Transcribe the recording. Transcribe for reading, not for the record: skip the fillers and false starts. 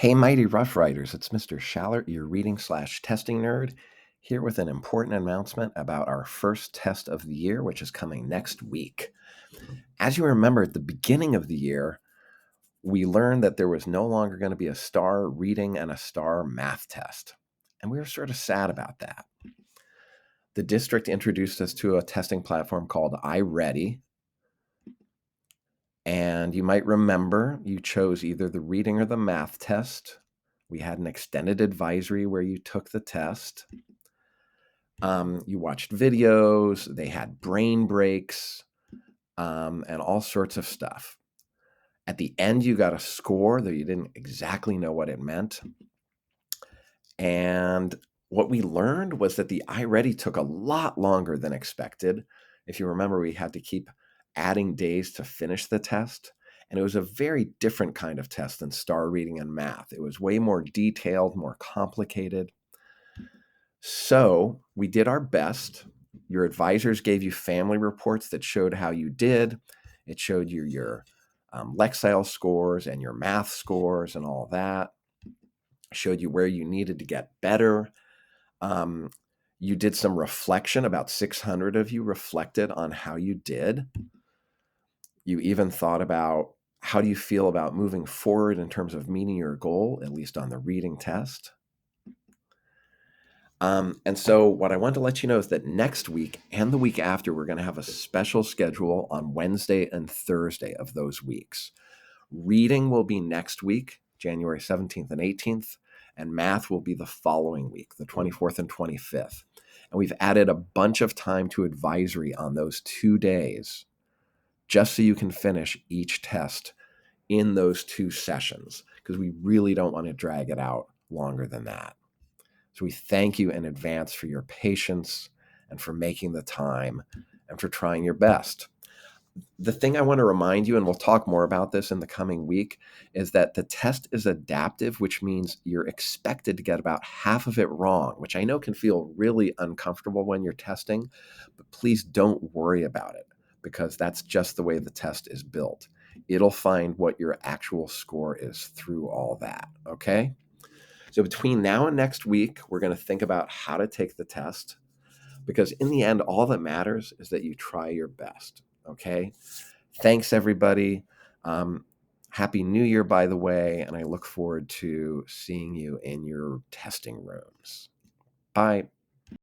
Hey, Mighty Rough Riders, it's Mr. Shallert, your reading/testing nerd, here with an important announcement about our first test of the year, which is coming next week. As you remember, at the beginning of the year, we learned that there was no longer going to be a star reading and a star math test. And we were sort of sad about that. The district introduced us to a testing platform called iReady. And you might remember you chose either the reading or the math test. We had an extended advisory where you took the test. You watched videos, they had brain breaks, and all sorts of stuff. At the end, you got a score, though you didn't exactly know what it meant. And what we learned was that the iReady took a lot longer than expected. If you remember, we had to keep adding days to finish the test. And it was a very different kind of test than star reading and math. It was way more detailed, more complicated. So we did our best. Your advisors gave you family reports that showed how you did. It showed you your Lexile scores and your math scores and all that. Showed you where you needed to get better. You did some reflection. About 600 of you reflected on how you did. You even thought about how do you feel about moving forward in terms of meeting your goal, at least on the reading test. And so what I want to let you know is that next week and the week after, we're going to have a special schedule on Wednesday and Thursday of those weeks. Reading will be next week, January 17th and 18th, and math will be the following week, the 24th and 25th. And we've added a bunch of time to advisory on those 2 days, just so you can finish each test in those 2 sessions, because we really don't want to drag it out longer than that. So we thank you in advance for your patience and for making the time and for trying your best. The thing I want to remind you, and we'll talk more about this in the coming week, is that the test is adaptive, which means you're expected to get about half of it wrong, which I know can feel really uncomfortable when you're testing, but please don't worry about it because that's just the way the test is built. It'll find what your actual score is through all that, okay? So between now and next week, we're going to think about how to take the test because in the end, all that matters is that you try your best. Okay. Thanks, everybody. Happy New Year, by the way. And I look forward to seeing you in your testing rooms. Bye.